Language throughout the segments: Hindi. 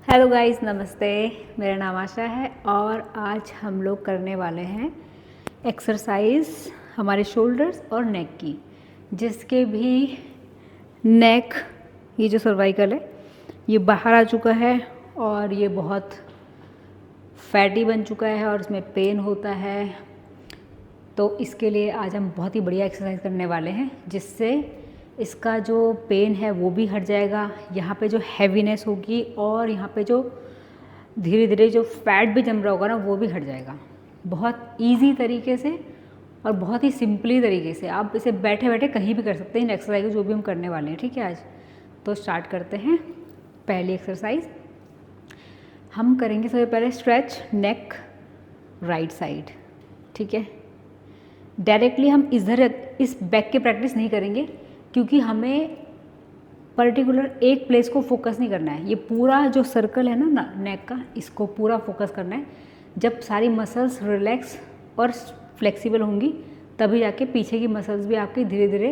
हेलो गाइस, नमस्ते। मेरा नाम आशा है और आज हम लोग करने वाले हैं एक्सरसाइज हमारे शोल्डर्स और नेक की, जिसके भी नेक, ये जो सर्वाइकल है ये बाहर आ चुका है और ये बहुत फैटी बन चुका है और इसमें पेन होता है। तो इसके लिए आज हम बहुत ही बढ़िया एक्सरसाइज करने वाले हैं, जिससे इसका जो पेन है वो भी हट जाएगा, यहाँ पे जो हैवीनेस होगी और यहाँ पे जो धीरे धीरे जो फैट भी जम रहा होगा ना वो भी हट जाएगा। बहुत इजी तरीके से और बहुत ही सिंपली तरीके से आप इसे बैठे बैठे कहीं भी कर सकते हैं इन एक्सरसाइज जो भी हम करने वाले हैं। ठीक है, आज तो स्टार्ट करते हैं। पहली एक्सरसाइज हम करेंगे सबसे पहले स्ट्रेच नेक राइट साइड। ठीक है, डायरेक्टली हम इधर इस बैक की प्रैक्टिस नहीं करेंगे, क्योंकि हमें पर्टिकुलर एक प्लेस को फोकस नहीं करना है। ये पूरा जो सर्कल है ना नेक का, इसको पूरा फोकस करना है। जब सारी मसल्स रिलैक्स और फ्लेक्सिबल होंगी तभी जाके पीछे की मसल्स भी आपकी धीरे धीरे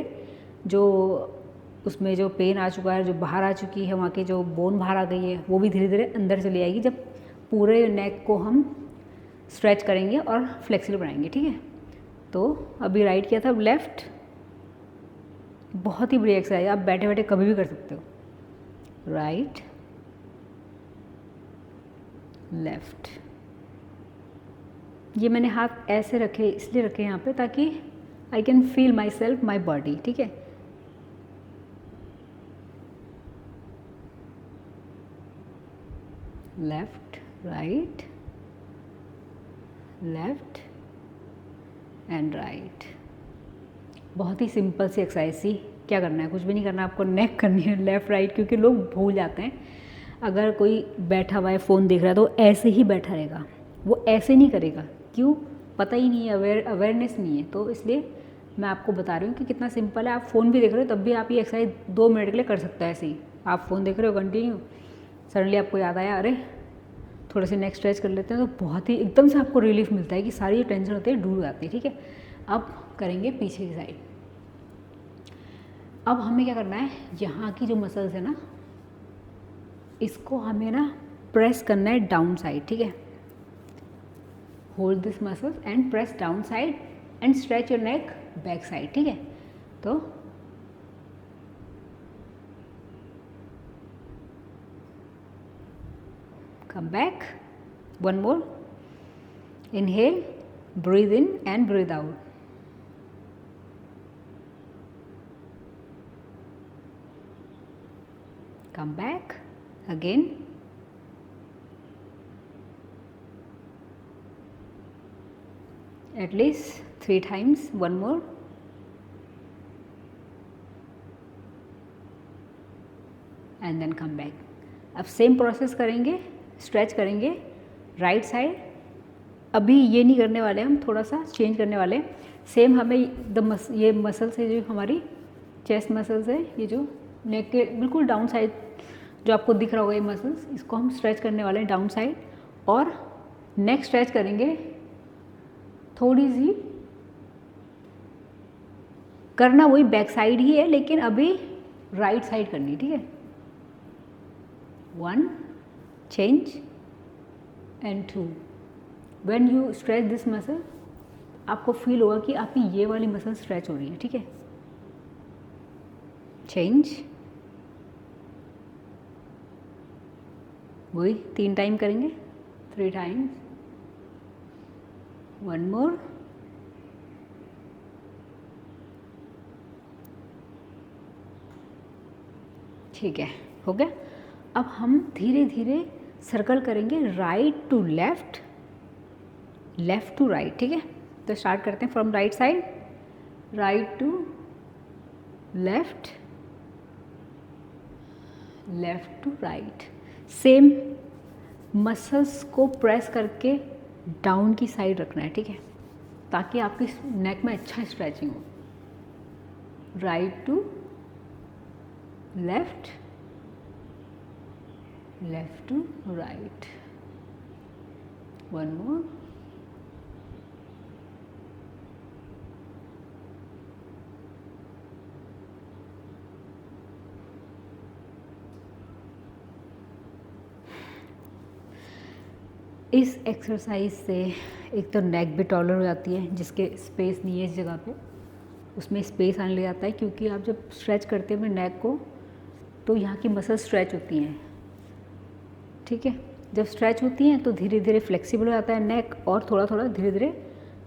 जो उसमें जो पेन आ चुका है, जो बाहर आ चुकी है, वहाँ की जो बोन बाहर आ गई है, वो भी धीरे धीरे अंदर चली आएगी जब पूरे नेक को हम स्ट्रेच करेंगे और फ्लेक्सिबल बनाएंगे। ठीक है, तो अभी राइट किया था, अब लेफ़्ट। बहुत ही बढ़िया एक्सरसाइज, आप बैठे बैठे कभी भी कर सकते हो। Right, left. ये मैंने हाथ ऐसे रखे, इसलिए रखे यहाँ पे ताकि I can feel my self, my body. ठीक है, left right, left and right. बहुत ही सिंपल सी एक्सरसाइज थी। क्या करना है, कुछ भी नहीं करना, आपको नेक करनी है लेफ़्ट राइट, क्योंकि लोग भूल जाते हैं। अगर कोई बैठा हुआ है फ़ोन देख रहा है तो ऐसे ही बैठा रहेगा, वो ऐसे नहीं करेगा। क्यों? पता ही नहीं है, अवेयरनेस नहीं है। तो इसलिए मैं आपको बता रही हूँ कि कितना सिंपल है। आप फ़ोन भी देख रहे हो तब भी आप ये एक्सरसाइज 2 मिनट के लिए कर सकते हो। ऐसे ही आप फ़ोन देख रहे हो कंटिन्यू, सडनली आपको याद आया, अरे थोड़े से नेक स्ट्रेच कर लेते हैं, तो बहुत ही एकदम से आपको रिलीफ मिलता है कि सारी जो टेंशन होती है दूर हो जाती है। ठीक है, अब करेंगे पीछे की साइड। अब हमें क्या करना है, यहाँ की जो मसल्स है ना, इसको हमें ना प्रेस करना है डाउन साइड। ठीक है, hold this muscles and press down side and stretch your neck back side. ठीक है, तो come back, one more, inhale, breathe in and breathe out. Come back again, at least 3 times, one more, and then come back. अब सेम प्रोसेस करेंगे, स्ट्रेच करेंगे राइट साइड। अभी ये नहीं करने वाले, हम थोड़ा सा चेंज करने वाले हैं। सेम हमें ये मसल्स है जो हमारी चेस्ट मसल्स है, ये जो नेक के बिल्कुल डाउन साइड जो आपको दिख रहा होगा, ये मसल्स, इसको हम स्ट्रेच करने वाले हैं डाउन साइड। और नेक स्ट्रेच करेंगे, थोड़ी सी करना वही बैक साइड ही है, लेकिन अभी राइट साइड करनी है। ठीक है, 1 change and 2। When you stretch this muscle, आपको फील होगा कि आपकी ये वाली मसल स्ट्रेच हो रही है। ठीक है, चेंज, वही 3 टाइम करेंगे, 3 टाइम्स, वन मोर, ठीक है, हो गया। अब हम धीरे धीरे सर्कल करेंगे right to left, left to right. ठीक है, तो स्टार्ट करते हैं from right side, right to left, left to right. Same muscles को प्रेस करके डाउन की साइड रखना है। ठीक है, ताकि आपकी नेक में अच्छा स्ट्रेचिंग हो। Right to left, left to right, one more, इस एक्सरसाइज से एक तो नेक भी टॉलर हो जाती है, जिसके स्पेस नहीं है इस जगह पे, उसमें स्पेस आने लग जाता है, क्योंकि आप जब स्ट्रेच करते हैं अपने नेक को तो यहाँ की मसल स्ट्रेच होती हैं, ठीक है। जब स्ट्रेच होती हैं तो धीरे धीरे फ्लेक्सिबल हो जाता है नेक, और थोड़ा थोड़ा धीरे धीरे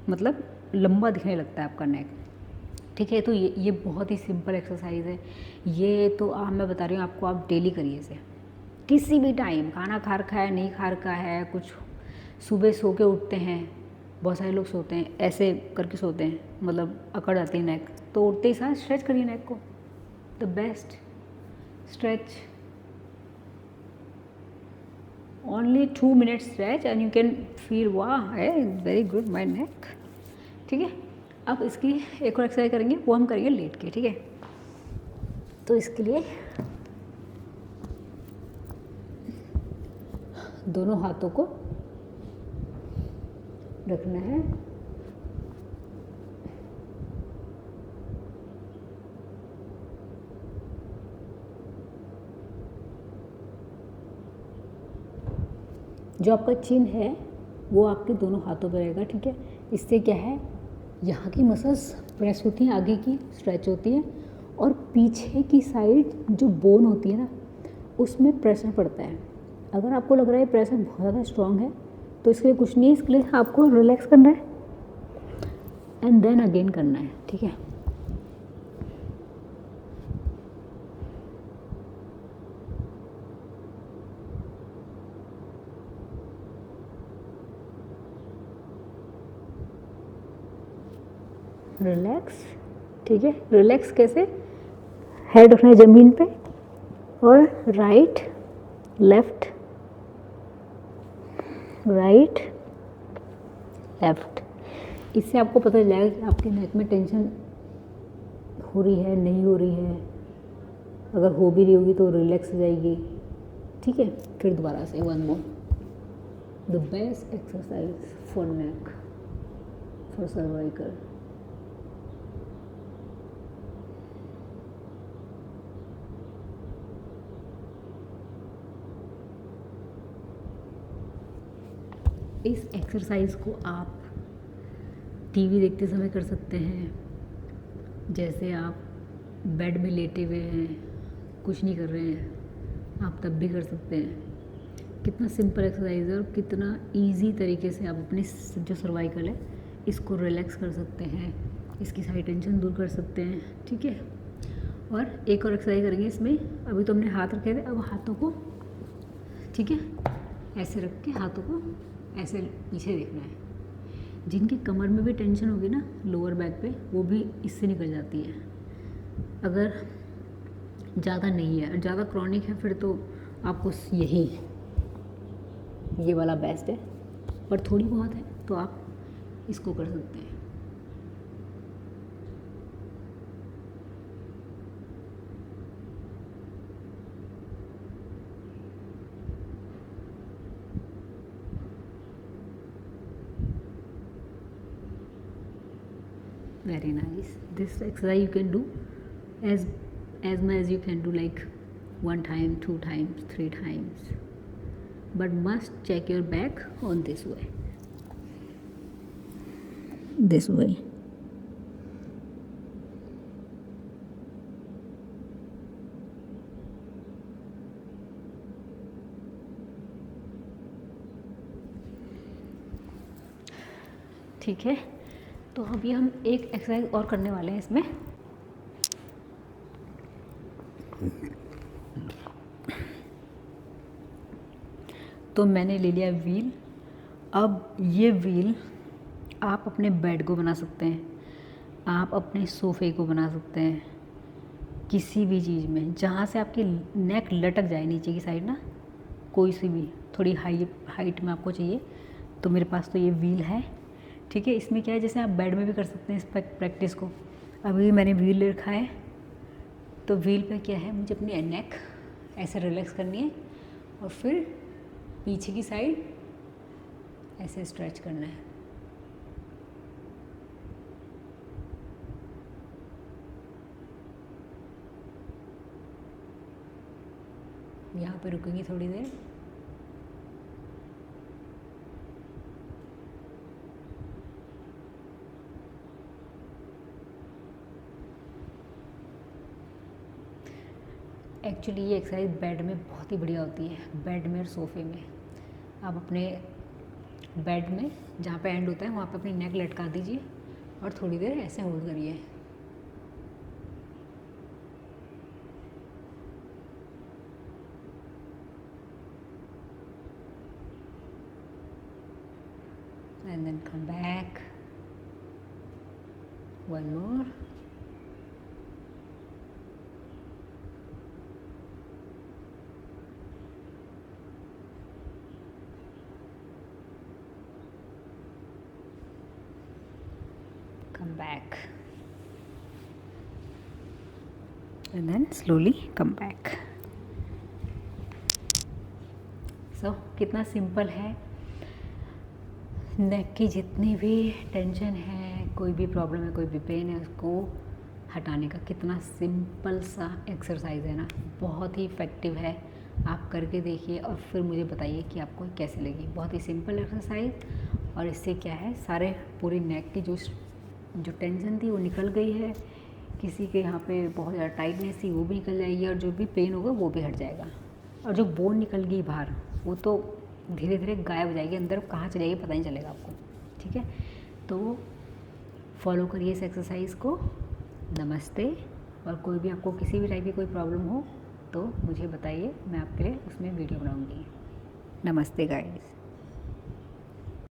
मतलब लंबा दिखने लगता है आपका नेक, ठीक है। तो ये बहुत ही सिंपल एक्सरसाइज है। ये तो मैं बता रही हूँ आपको, आप डेली करिए इसे, किसी भी टाइम, खाना खा रखा है, नहीं खा रखा है, कुछ सुबह सो के उठते हैं, बहुत सारे लोग सोते हैं ऐसे करके सोते हैं, मतलब अकड़ जाती है नेक, तो उठते ही साथ स्ट्रेच करिए नेक को, the best stretch, only 2 minutes stretch and you can feel वाह है वेरी गुड माई नेक, ठीक है। अब इसकी एक और एक्सरसाइज करेंगे, वो हम करेंगे लेट के, ठीक है। तो इसके लिए दोनों हाथों को रखना है, जो आपका चिन है वो आपके दोनों हाथों पर रहेगा, ठीक है। इससे क्या है, यहाँ की मसल्स प्रेस होती हैं, आगे की स्ट्रेच होती है, और पीछे की साइड जो बोन होती है ना, उसमें प्रेशर पड़ता है। अगर आपको लग रहा है प्रेशर बहुत ज़्यादा स्ट्रॉन्ग है तो इसके लिए कुछ नहीं है, इसके लिए आपको रिलैक्स करना है एंड देन अगेन करना है, ठीक है। रिलैक्स, ठीक है। रिलैक्स कैसे, हेड रखना है ज़मीन पे और राइट लेफ्ट राइट लेफ्ट, इससे आपको पता चल जाएगा कि आपके नेक में टेंशन हो रही है नहीं हो रही है, अगर हो भी रही होगी तो रिलैक्स हो जाएगी, ठीक है। फिर दोबारा से one more, the best exercise for neck for cervical. इस एक्सरसाइज को आप टीवी देखते समय कर सकते हैं, जैसे आप बेड में लेटे हुए हैं, कुछ नहीं कर रहे हैं, आप तब भी कर सकते हैं। कितना सिंपल एक्सरसाइज है और कितना इजी तरीके से आप अपनी जो सर्वाइकल है इसको रिलैक्स कर सकते हैं, इसकी सारी टेंशन दूर कर सकते हैं, ठीक है। और एक और एक्सरसाइज करेंगे इसमें, अभी तो हमने हाथ रखे थे, अब हाथों को, ठीक है, ऐसे रख के हाथों को ऐसे पीछे देखना है। जिनकी कमर में भी टेंशन होगी ना, लोअर बैक पे, वो भी इससे निकल जाती है। अगर ज़्यादा नहीं है, ज़्यादा क्रॉनिक है, फिर तो आपको ये वाला बेस्ट है, और थोड़ी बहुत है तो आप इसको कर सकते हैं। Very nice. This exercise you can do as much as you can do, like 1 time, 2 times, 3 times, but must check your back on this way. This way. ठीक है, तो अभी हम एक एक्सरसाइज और करने वाले हैं इसमें। तो मैंने ले लिया व्हील। अब ये व्हील आप अपने बेड को बना सकते हैं, आप अपने सोफ़े को बना सकते हैं, किसी भी चीज़ में जहाँ से आपकी नेक लटक जाए नीचे की साइड ना, कोई सी भी थोड़ी हाइट में आपको चाहिए, तो मेरे पास तो ये व्हील है, ठीक है। इसमें क्या है, जैसे आप बेड में भी कर सकते हैं इस प्रैक्टिस को। अभी मैंने व्हील ले रखा है, तो व्हील पे क्या है, मुझे अपनी नेक ऐसे रिलैक्स करनी है और फिर पीछे की साइड ऐसे स्ट्रेच करना है। यहाँ पे रुकेंगी थोड़ी देर, एक्चुअली ये एक्सरसाइज बेड में बहुत ही बढ़िया होती है, बेड में और सोफे में। आप अपने बेड में जहाँ पे एंड होता है वहाँ पे अपनी नेक लटका दीजिए और थोड़ी देर ऐसे होल्ड करिए। And then come back. One more. Come back. And then slowly come back. So, कितना सिंपल है। नेक की जितनी भी टेंशन है, कोई भी प्रॉब्लम है, कोई भी पेन है, उसको हटाने का कितना सिंपल सा एक्सरसाइज है ना, बहुत ही इफ़ेक्टिव है। आप करके देखिए और फिर मुझे बताइए कि आपको कैसे लगी। बहुत ही सिंपल एक्सरसाइज और इससे क्या है, सारे पूरी नेक की जो टेंशन थी वो निकल गई है। किसी के यहाँ पे बहुत ज़्यादा टाइटनेस थी वो भी निकल जाएगी और जो भी पेन होगा वो भी हट जाएगा। और जो बोन निकल गई बाहर वो तो धीरे धीरे गायब हो जाएगी, अंदर कहाँ चली जाएगी पता नहीं चलेगा आपको। ठीक है, तो फॉलो करिए इस एक्सरसाइज को। नमस्ते। और कोई भी आपको किसी भी टाइप की कोई प्रॉब्लम हो तो मुझे बताइए, मैं आपके लिए उसमें वीडियो बनाऊंगी। नमस्ते गाइस।